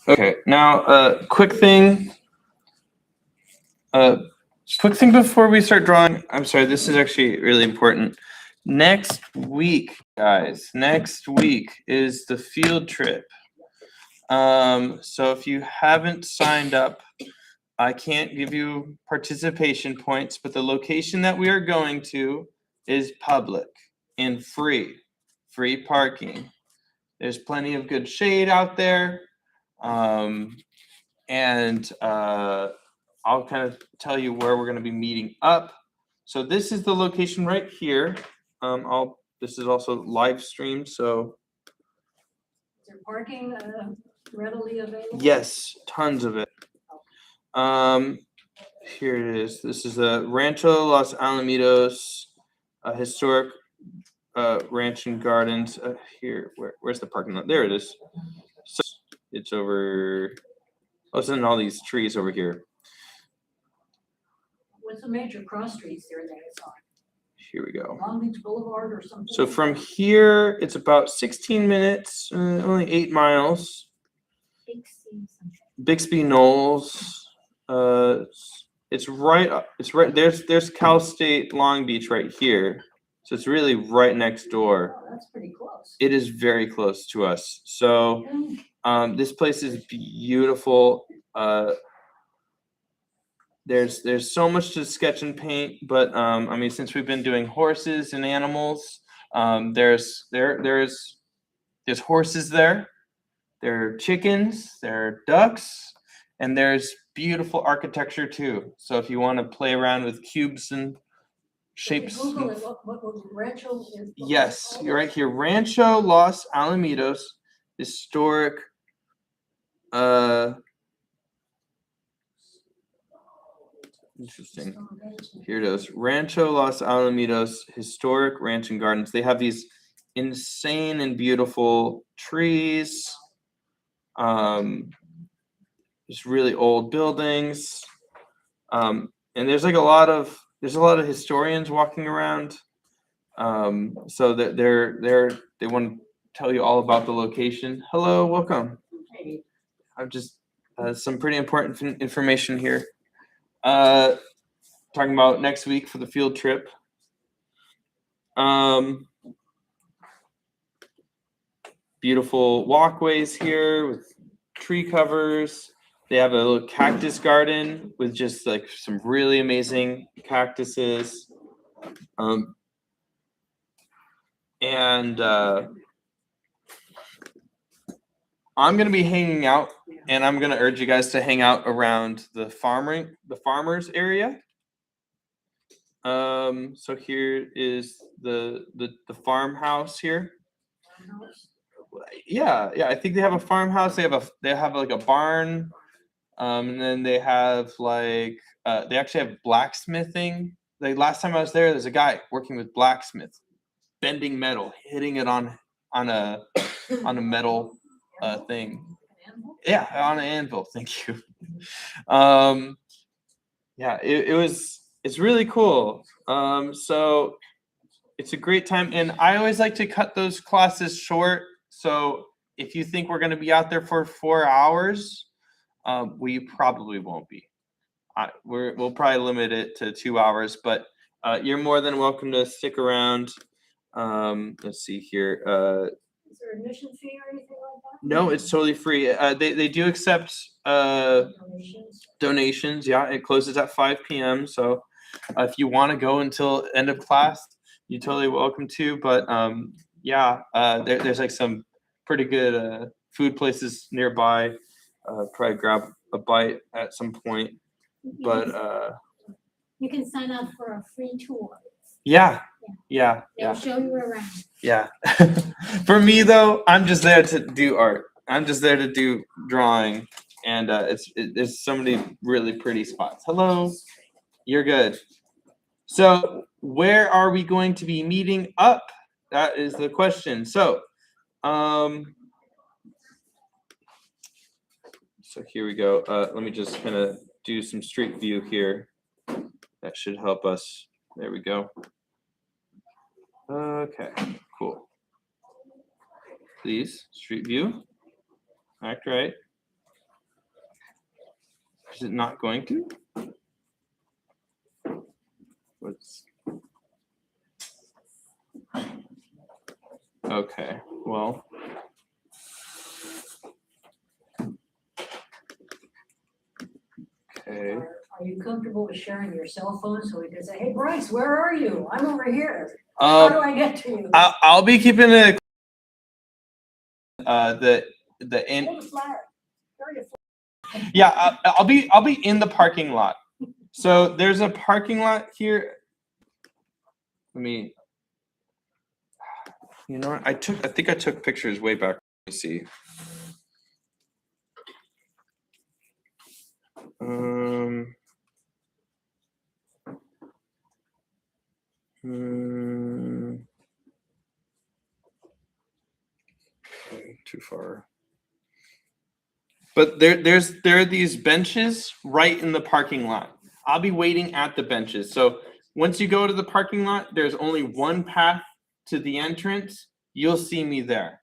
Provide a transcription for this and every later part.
Okay, now uh, quick thing before we start drawing. I'm sorry, this is actually really important. Next week, guys, next week is the field trip. So if you haven't signed up, I can't give you participation points, but the location that we are going to is public and free parking. There's plenty of good shade out there. And I'll kind of tell you where we're going to be meeting up. So this is the location right here. This is also live streamed, so Is there parking readily available? yes, tons of it. Here it is. This is the Rancho Los Alamitos, historic ranch and gardens. Where's the parking lot? There it is. So it's over. Oh, it's in all these trees over here. What's the major cross streets there that it's on? Here we go. Long Beach Boulevard or something? So from here, it's about 16 minutes, only 8 miles. Bixby Knolls. It's right. There's Cal State Long Beach right here. So it's really right next door. Oh, that's pretty close. It is very close to us. So this place is beautiful. There's so much to sketch and paint, but I mean, since we've been doing horses and animals, there's horses there. There are chickens, there are ducks, and there's beautiful architecture too. So if you want to play around with cubes and shapes. Google it, what Rancho is? Yes, you're right here. Rancho Los Alamitos, historic. Interesting. Here it is. Rancho Los Alamitos, historic ranch and gardens. They have these insane and beautiful trees. Just really old buildings. And there's like a lot of historians walking around. So that they want to tell you all about the location. Hello, welcome. Hey. I've just some pretty important information here. Talking about next week for the field trip. Beautiful walkways here with tree covers. They have a little cactus garden with just like some really amazing cactuses. And I'm gonna be hanging out, and I'm gonna urge you guys to hang out around the farmers area. So here is the farmhouse here. Yeah, I think they have a farmhouse. They have like a barn, and then they have like they actually have blacksmithing. Like last time I was there's a guy working with blacksmith, bending metal, hitting it on a metal thing. Yeah, on an anvil. Thank you. Yeah, it's really cool. So it's a great time, and I always like to cut those classes short. So if you think we're going to be out there for 4 hours, we probably won't be. We'll probably limit it to 2 hours, but you're more than welcome to stick around. Let's see here. Is there admission fee or anything like that? No, it's totally free. They do accept donations. Yeah, it closes at 5 p.m. So if you want to go until end of class, you're totally welcome to. But there's like some pretty good food places nearby. Probably grab a bite at some point. But you can sign up for a free tour. Yeah. They'll show you around. Yeah. For me though, I'm just there to do art. I'm just there to do drawing, and there's so many really pretty spots. Hello. You're good. So where are we going to be meeting up? That is the question. So here we go. Let me just kind of do some street view here. That should help us. There we go. Okay, Please, street view. Act right. Is it not going to? What's okay? Well, okay. Are you comfortable with sharing your cell phone so we can say, hey, Bryce, where are you? I'm over here. How do I get to you? I'll be keeping it. The in. Hold the flyer. Carry a flyer. Yeah, I'll be in the parking lot. So there's a parking lot here. Let me. You know what? I think I took pictures way back. Let me see. Too far. But there are these benches right in the parking lot. I'll be waiting at the benches. So once you go to the parking lot, there's only one path to the entrance. You'll see me there.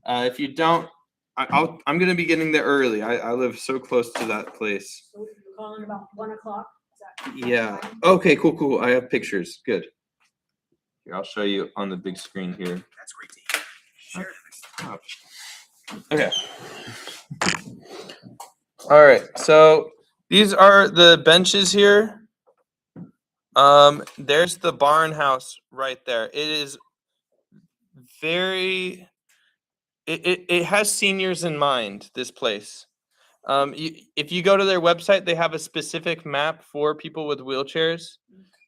If you don't, I'm gonna be getting there early. I live so close to that place. So you're calling about 1 o'clock? Yeah. Okay. Cool. I have pictures. Good. Here, I'll show you on the big screen here. That's great to hear. Share it. Okay. All right. So these are the benches here. There's the barn house right there. It is very. It has seniors in mind. This place. If you go to their website, they have a specific map for people with wheelchairs.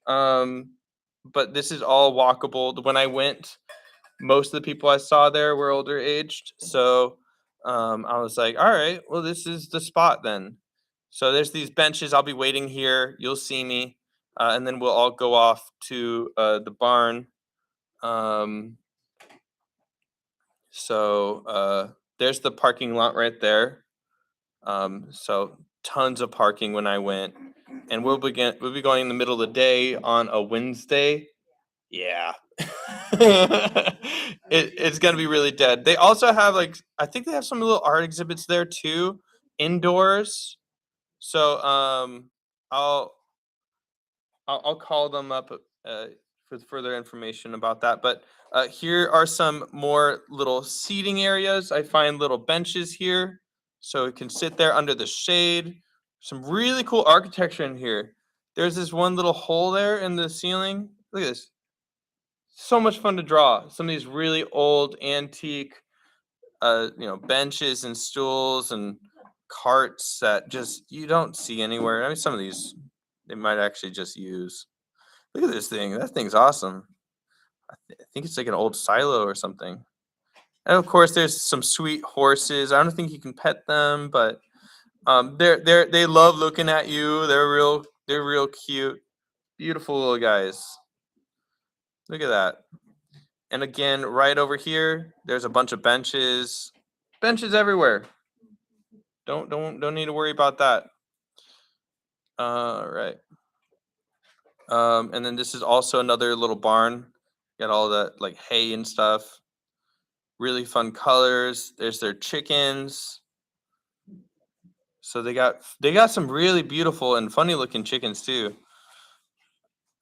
But this is all walkable. When I went, most of the people I saw there were older aged. So I was like, all right, well, this is the spot then. So there's these benches. I'll be waiting here. You'll see me. And then we'll all go off to the barn. So there's the parking lot right there. So tons of parking when I went. And we'll be going in the middle of the day on a Wednesday. Yeah. It's gonna be really dead. They also have I think they have some little art exhibits there too, indoors. So I'll call them up for further information about that. But here are some more little seating areas. I find little benches here, so it can sit there under the shade. Some really cool architecture in here. There's this one little hole there in the ceiling. Look at this. So much fun to draw. Some of these really old antique, benches and stools and carts that just you don't see anywhere. I mean, some of these they might actually just use. Look at this thing. That thing's awesome. I think it's like an old silo or something. And of course, there's some sweet horses. I don't think you can pet them, but they love looking at you. They're real cute, beautiful little guys. Look at that. And again, right over here, there's a bunch of benches. Benches everywhere. Don't need to worry about that. All right. And then this is also another little barn. Got all that hay and stuff. Really fun colors. There's their chickens. So they got some really beautiful and funny looking chickens too.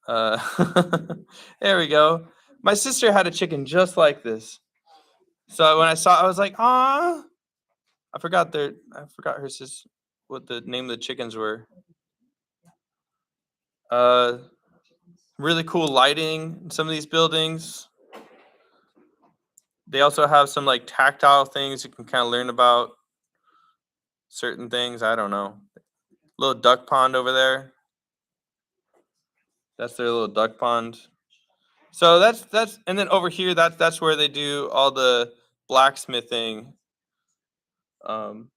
There we go. My sister had a chicken just like this. So when I saw it, I was like, ah. I forgot her sister, what the name of the chickens were. Really cool lighting in some of these buildings. They also have some tactile things you can kind of learn about certain things. I don't know. Little duck pond over there. That's their little duck pond. So that's and then over here that's where they do all the blacksmithing. So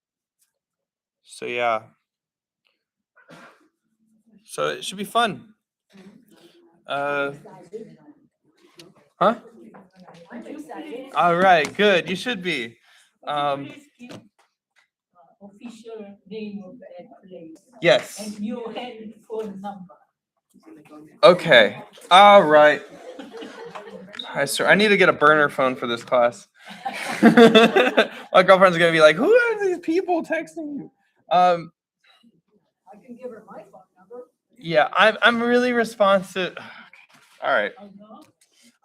yeah. So it should be fun. Huh? All right, good. You should be. Official name of that place Yes. and your phone number. Okay. All right. I need to get a burner phone for this class. My girlfriend's gonna be like, "Who are these people texting you?" can give her my phone number. Yeah, I'm really responsive. All right. I know.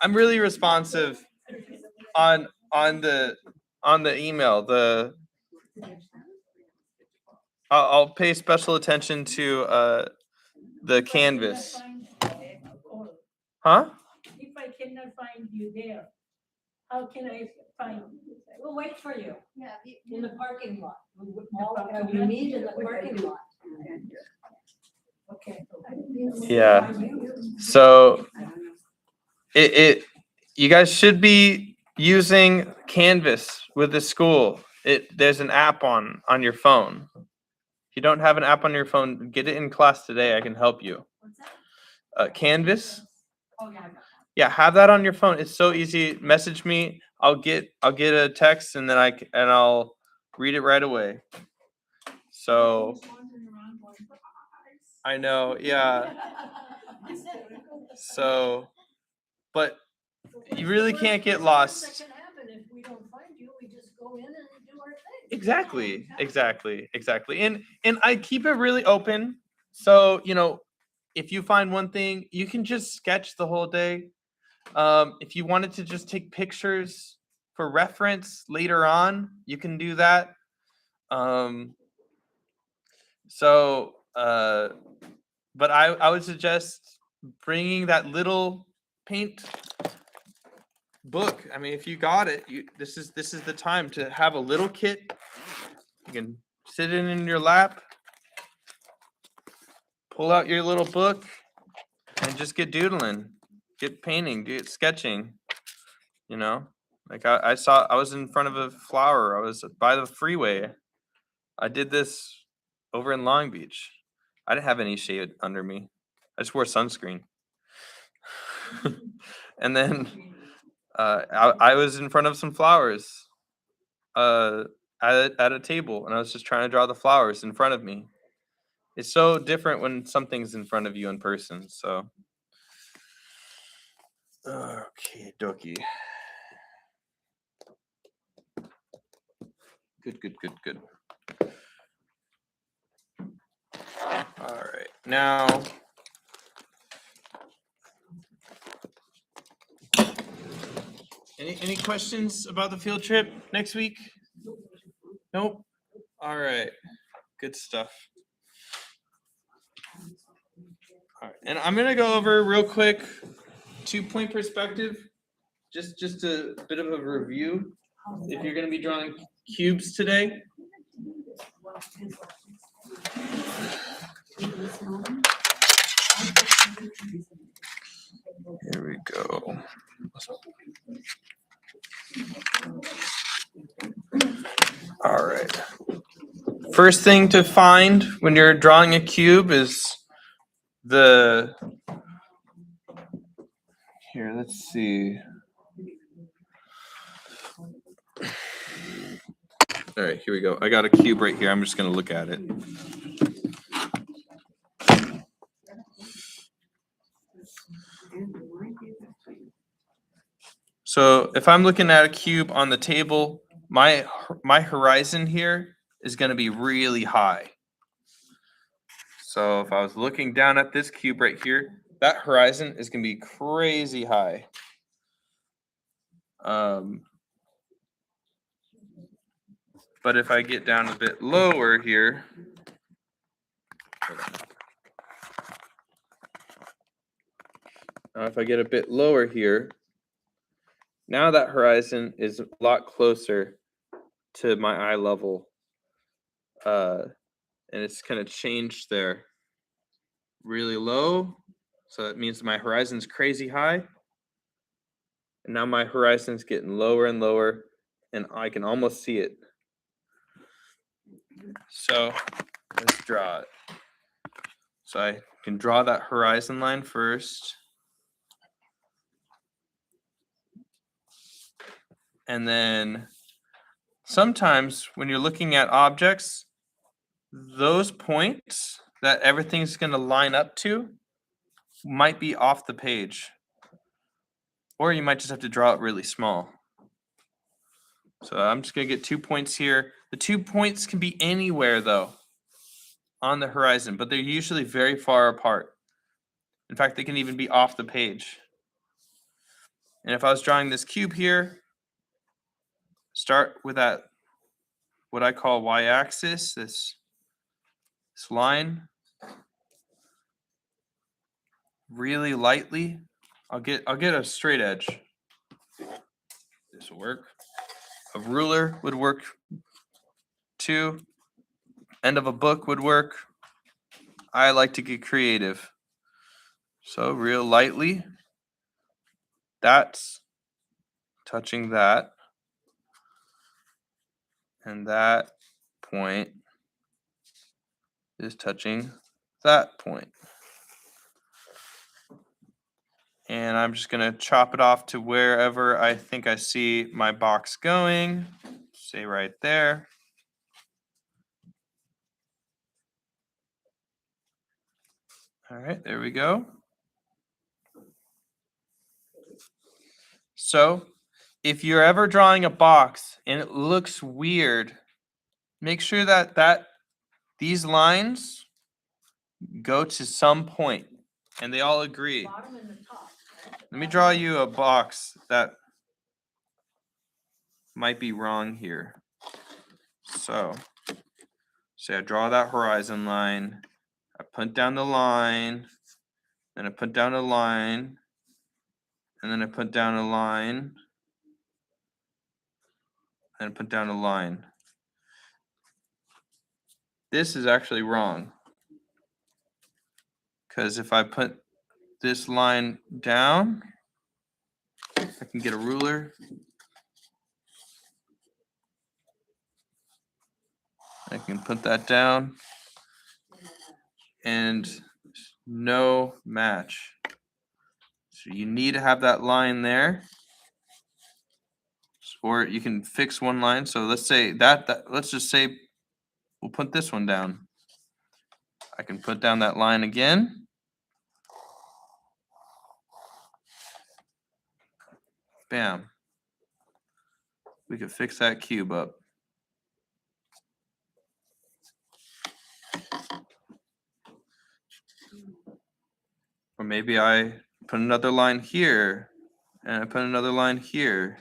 I'm really responsive on the email. I'll pay special attention to the Canvas. Huh? If I cannot find you there, how can I find you? We'll wait for you Yeah. in the parking lot. We parking lot? meet in the parking lot. Okay. Yeah. So you guys should be using Canvas with the school. There's an app on your phone. If you don't have an app on your phone, get it in class today. I can help you. What's that? Canvas. Oh, yeah. Yeah, have that on your phone. It's so easy. Message me. I'll get a text and then I'll read it right away. So I know, yeah. So, but you really can't get lost. That can happen if we don't find you, we just go in and do our thing. Exactly. And I keep it really open. So, if you find one thing, you can just sketch the whole day. If you wanted to just take pictures for reference later on, you can do that. But I would suggest bringing that little paint book. I mean, if you got it, this is the time to have a little kit. You can sit it in your lap, pull out your little book, and just get doodling, get painting, get sketching. Like I was in front of a flower. I was by the freeway. I did this over in Long Beach. I didn't have any shade under me. I just wore sunscreen. And then I was in front of some flowers at a table, and I was just trying to draw the flowers in front of me. It's so different when something's in front of you in person. So, okay, dokie. Good. All right, now. Any questions about the field trip next week? Nope. All right. Good stuff. All right. And I'm gonna go over real quick 2-point perspective, just a bit of a review. If you're gonna be drawing cubes today. Here we go. All right. First thing to find when you're drawing a cube is here, let's see. All right, here we go. I got a cube right here. I'm just going to look at it. So if I'm looking at a cube on the table, my horizon here is going to be really high. So if I was looking down at this cube right here, that horizon is going to be crazy high. But if I get down a bit lower here, if I get a bit lower here, now that horizon is a lot closer to my eye level. And it's kind of changed there. Really low. So that means my horizon's crazy high. And now my horizon's getting lower and lower, and I can almost see it. So let's draw it. So I can draw that horizon line first. And then sometimes when you're looking at objects, those points that everything's going to line up to might be off the page. Or you might just have to draw it really small. So I'm just going to get 2 points here. The 2 points can be anywhere, though, on the horizon, but they're usually very far apart. In fact, they can even be off the page. And if I was drawing this cube here, start with that, what I call y-axis, this line, really lightly. I'll get a straight edge. This will work. A ruler would work too. End of a book would work. I like to get creative. So real lightly. That's touching that. And that point is touching that point. And I'm just gonna chop it off to wherever I think I see my box going. Say right there. All right, there we go. So if you're ever drawing a box and it looks weird, make sure that these lines go to some point and they all agree. Bottom and the top. right? Let me draw you a box that might be wrong here. So, say I draw that horizon line, I put down the line, then I put down a line, and then I put down a line, and I put down a line. This is actually wrong. Because if I put this line down, I can get a ruler. I can put that down and no match. So you need to have that line there. Or you can fix one line. So let's say let's just say we'll put this one down. I can put down that line again. Bam. We could fix that cube up. Or maybe I put another line here and I put another line here.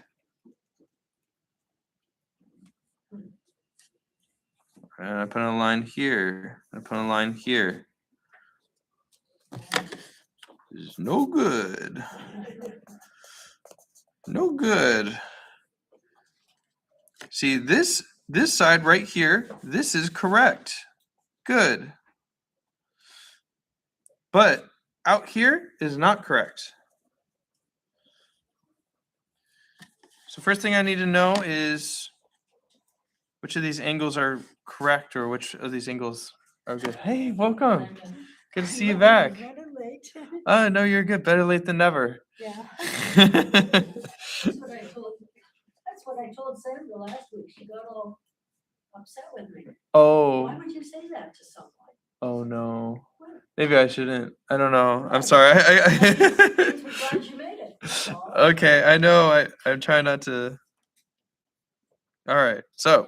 And I put a line here. I put a line here. This is no good. No good. See, this side right here, this is correct. Good. But out here is not correct. So first thing I need to know is which of these angles are correct or which of these angles are good. Hey, welcome. Good to see you back. Better late. Oh, no, you're good. Better late than never. Yeah. That's what I told Sandra last week. She got all upset with me. Why Oh, would you say that to someone? oh no. Maybe I shouldn't. I don't know. I'm sorry. Means we're glad you made it. That's all. Okay, I know. I'm trying not to. All right. So,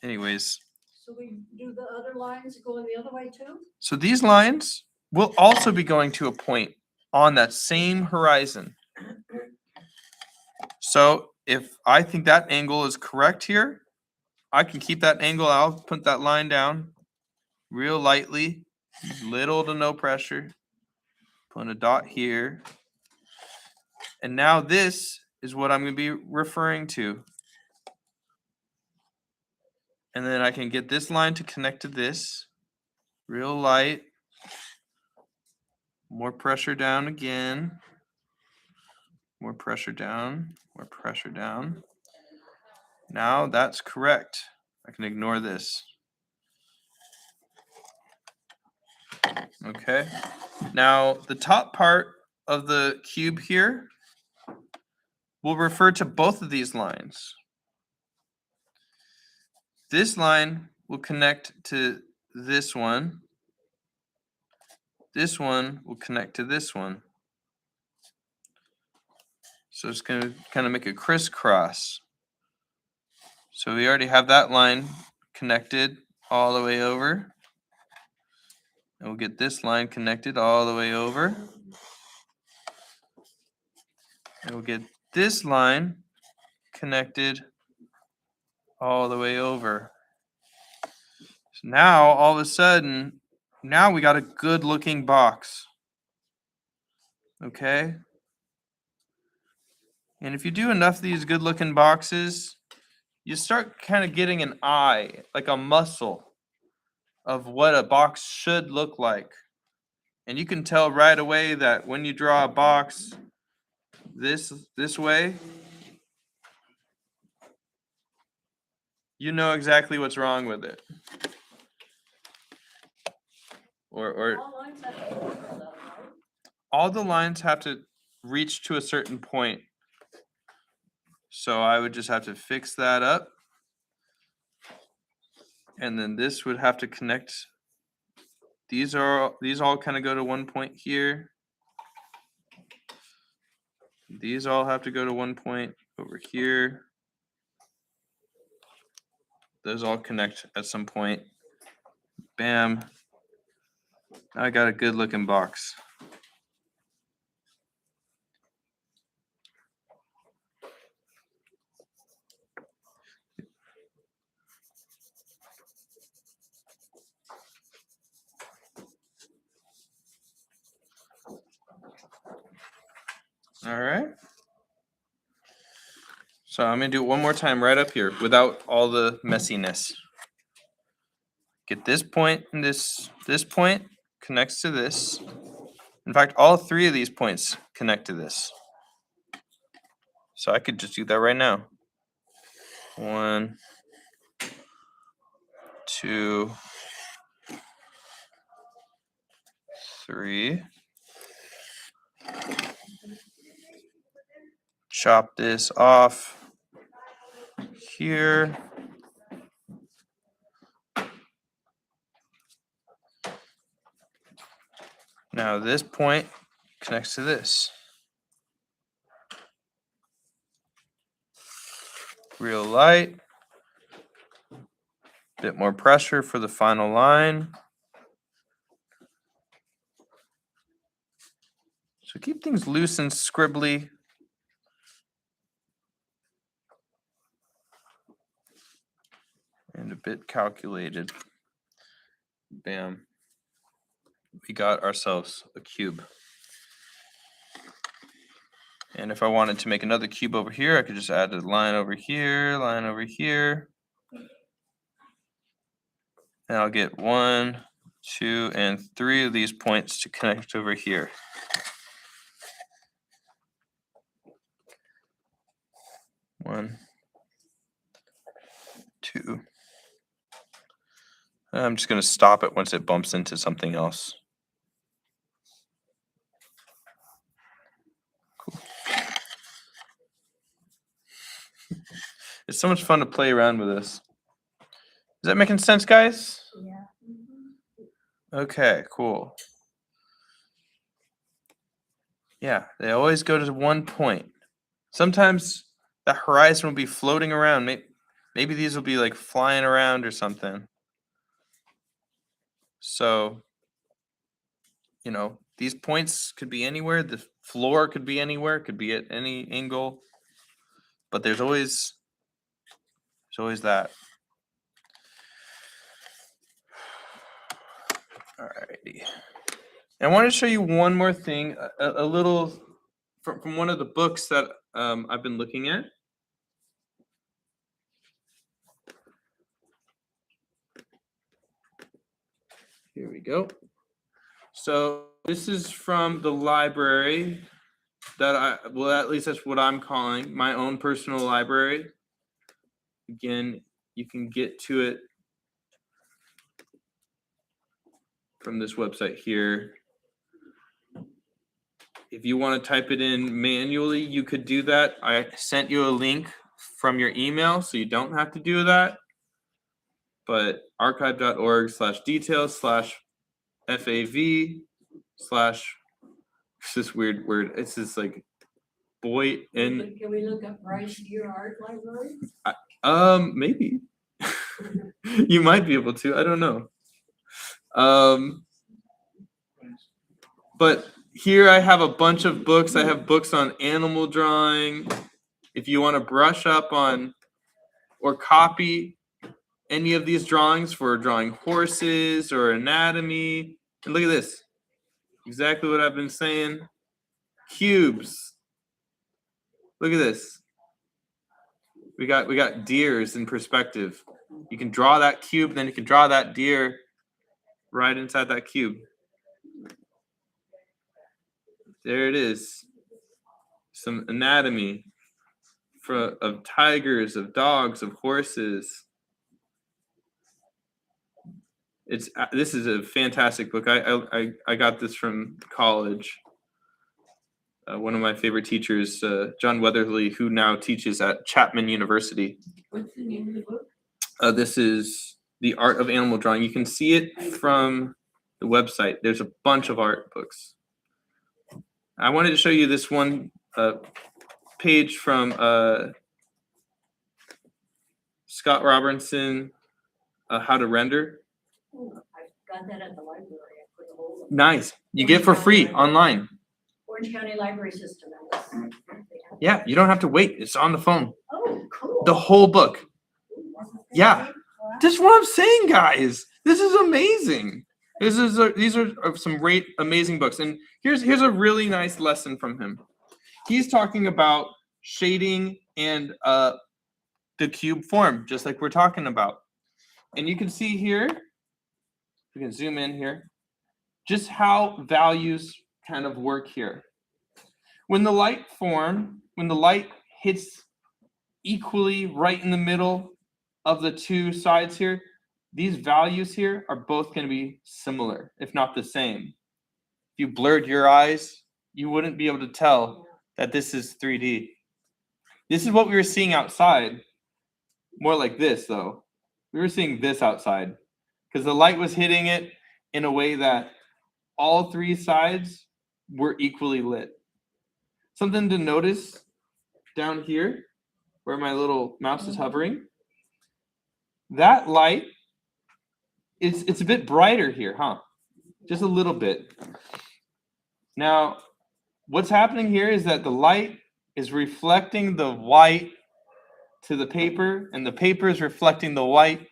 anyways, So we do the other lines going the other way too? so these lines will also be going to a point on that same horizon. So if I think that angle is correct here, I can keep that angle. I'll put that line down real lightly, little to no pressure. Put a dot here. And now this is what I'm going to be referring to. And then I can get this line to connect to this. Real light. More pressure down again. More pressure down. More pressure down. Now that's correct. I can ignore this. Okay. Now the top part of the cube here will refer to both of these lines. This line will connect to this one. This one will connect to this one. So it's going to kind of make a crisscross. So we already have that line connected all the way over. And we'll get this line connected all the way over. And we'll get this line connected all the way over. So now, all of a sudden, now we got a good looking box. Okay? And if you do enough of these good looking boxes, you start kind of getting an eye, like a muscle of what a box should look like. And you can tell right away that when you draw a box this way, you know exactly what's wrong with it. Or All lines have to equal though, right? all the lines have to reach to a certain point. So I would just have to fix that up. And then this would have to connect. These all kind of go to one point here. These all have to go to one point over here. Those all connect at some point. Bam. Now I got a good looking box. All right. So I'm gonna do it one more time right up here without all the messiness. Get this point and this point connects to this. In fact, all three of these points connect to this. So I could just do that right now. 1, 2, 3. Chop this off here. Now this point connects to this. Real light. Bit more pressure for the final line. So keep things loose and scribbly. And a bit calculated. Bam. We got ourselves a cube. And if I wanted to make another cube over here, I could just add a line over here, line over here. And I'll get 1, 2, and 3 of these points to connect over here. One, 2. I'm just going to stop it once it bumps into something else. Cool. It's so much fun to play around with this. Is that making sense, guys? Yeah. Okay, cool. Yeah, they always go to one point. Sometimes the horizon will be floating around. Maybe these will be like flying around or something. So, you know, these points could be anywhere. The floor could be anywhere. Could be at any angle. But there's always that. Alrighty. I want to show you one more thing, a little from one of the books that I've been looking at. Here we go. So this is from the library well, at least that's what I'm calling my own personal library. Again, you can get to it from this website here. If you want to type it in manually, you could do that. I sent you a link from your email, so you don't have to do that. But archive.org/details/FAV/ this weird word. It's this like boy and Can we look up Bryce Gear Art Library? maybe. You might be able to. I don't know. But here I have a bunch of books. I have books on animal drawing. If you want to brush up on or copy any of these drawings for drawing horses or anatomy. And look at this. Exactly what I've been saying. Cubes. Look at this. We got deers in perspective. You can draw that cube, then you can draw that deer right inside that cube. There it is. Some anatomy of tigers, of dogs, of horses. This is a fantastic book. I got this from college. One of my favorite teachers, John Weatherly, who now teaches at Chapman University. What's the name of the book? This is The Art of Animal Drawing. You can see it from the website. There's a bunch of art books. I wanted to show you this one page from Scott Robertson, How to Render. Oh, I got that at the library. I put a whole Nice. You get it for free online. Orange County Library System. Yeah, you don't have to wait. It's on the phone. Oh, cool. The whole book. Yeah. This is what I'm saying, guys. This is amazing. These are some great, amazing books. And here's a really nice lesson from him. He's talking about shading and the cube form, just like we're talking about. And you can see here, we can zoom in here, just how values kind of work here. When the light hits equally right in the middle of the two sides here, these values here are both going to be similar, if not the same. If you blurred your eyes, you wouldn't be able to tell that this is 3D. This is what we were seeing outside. More like this, though. We were seeing this outside because the light was hitting it in a way that all three sides were equally lit. Something to notice down here where my little mouse is hovering. That light, it's a bit brighter here, huh? Just a little bit. Now, what's happening here is that the light is reflecting the white to the paper, and the paper is reflecting the white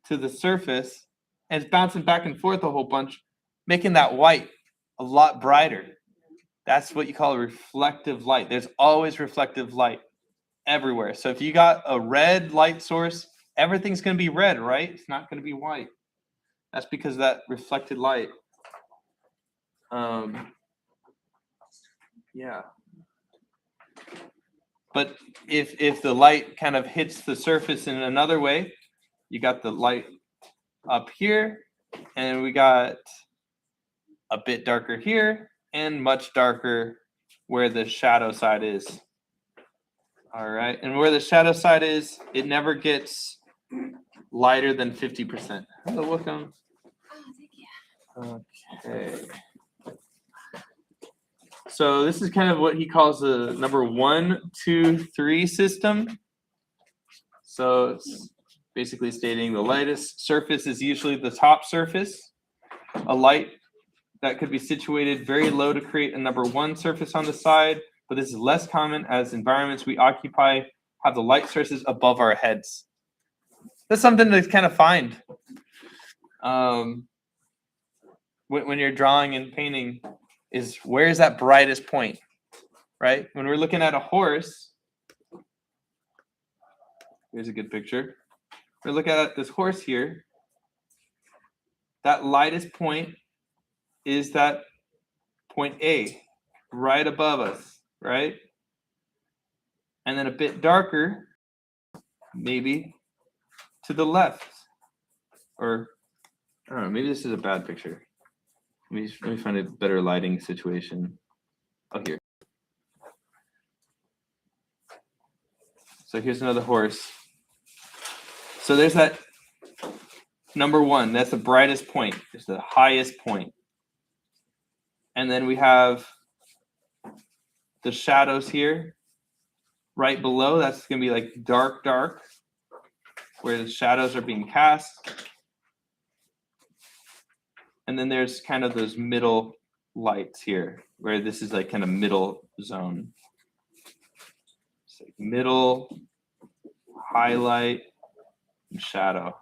to the surface, and it's bouncing back and forth a whole bunch, making that white a lot brighter. That's what you call a reflective light. There's always reflective light everywhere. So if you got a red light source, everything's going to be red, right? It's not going to be white. That's because of that reflected light. Yeah. But if the light kind of hits the surface in another way, you got the light up here, and we got a bit darker here, and much darker where the shadow side is. All right, and where the shadow side is, it never gets lighter than 50%. Hello, welcome. Okay. So this is kind of what he calls the number 1, 2, 3 system. So it's basically stating the lightest surface is usually the top surface. A light that could be situated very low to create a number 1 surface on the side, but this is less common as environments we occupy have the light sources above our heads. That's something to kind of find. When you're drawing and painting, is where is that brightest point, right? When we're looking at a horse, here's a good picture. We're looking at this horse here. That lightest point is that point A, right above us, right? And then a bit darker, maybe to the left. Or, I don't know, maybe this is a bad picture. Let me find a better lighting situation. Oh, here. So here's another horse. So there's that number 1. That's the brightest point. It's the highest point. And then we have the shadows here. Right below, that's going to be like dark, dark, where the shadows are being cast. And then there's kind of those middle lights here, where this is like kind of middle zone. It's like middle, highlight, and shadow.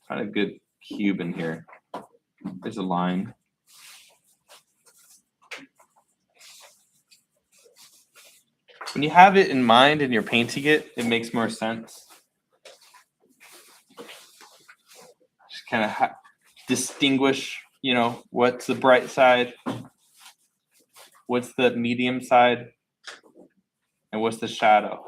Kind of good cube in here. There's a line. When you have it in mind and you're painting it, it makes more sense. Just kind of distinguish, you know, what's the bright side, what's the medium side, and what's the shadow.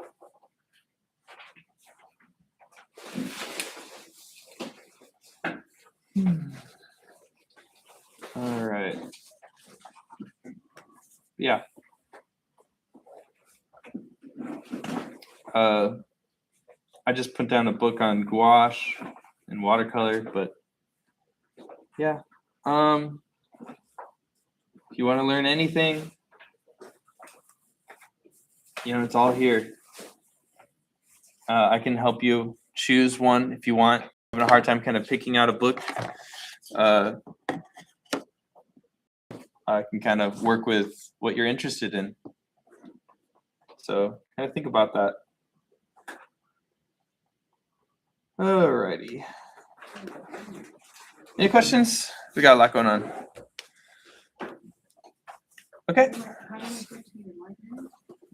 All right. Yeah. I just put down a book on gouache and watercolor, but yeah. If you want to learn anything, you know, it's all here. I can help you choose one if you want. I'm having a hard time kind of picking out a book. I can kind of work with what you're interested in. So kind of think about that. Alrighty. Any questions? We got a lot going on. Okay.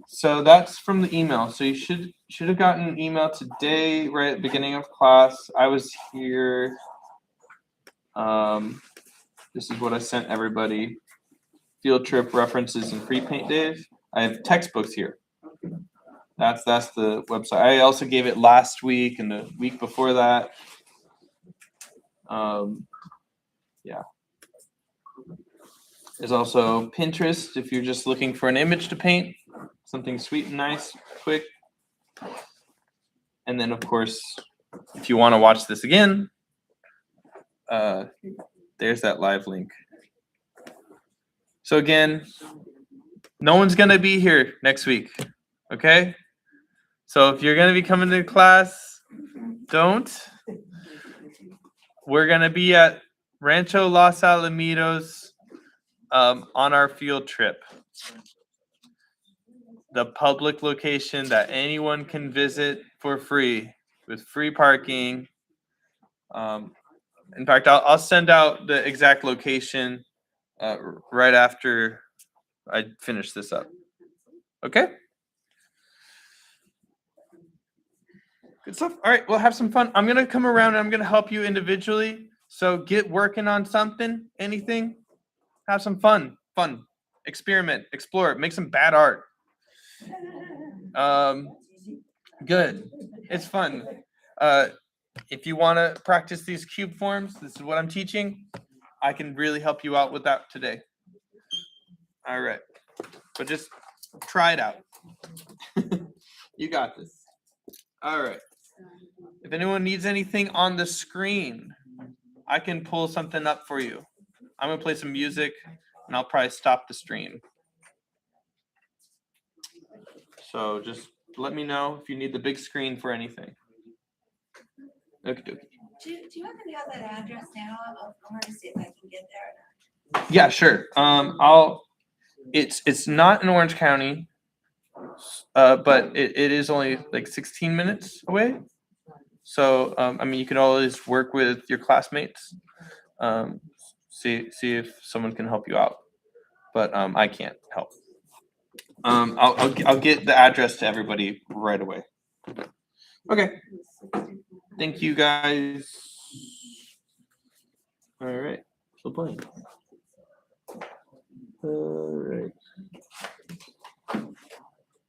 So that's from the email. So you should have gotten an email today, right at the beginning of class. I was here. This is what I sent everybody. Field trip references and free paint days. I have textbooks here. That's the website. I also gave it last week and the week before that. Yeah. There's also Pinterest if you're just looking for an image to paint, something sweet and nice, quick. And then of course, if you want to watch this again, there's that live link. So again, no one's gonna be here next week, okay? So if you're gonna be coming to class, don't. We're gonna be at Rancho Los Alamitos on our field trip. The public location that anyone can visit for free with free parking. In fact, I'll send out the exact location right after I finish this up. Okay? Good stuff. All right, we'll have some fun. I'm going to come around and I'm going to help you individually. So get working on something, anything. Have some fun. Experiment, explore, make some bad art. Good. It's fun. If you want to practice these cube forms, this is what I'm teaching. I can really help you out with that today. All right. But just try it out. You got this. All right. If anyone needs anything on the screen, I can pull something up for you. I'm going to play some music, and I'll probably stop the stream. So just let me know if you need the big screen for anything. Okay. Do you happen to have that address now? I want to see if I can get there or not. Yeah, sure. It's not in Orange County, but it is only like 16 minutes away. So I mean, you can always work with your classmates, see if someone can help you out. But I can't help. I'll get the address to everybody right away. Okay. Thank you guys. All right. Still playing. All right.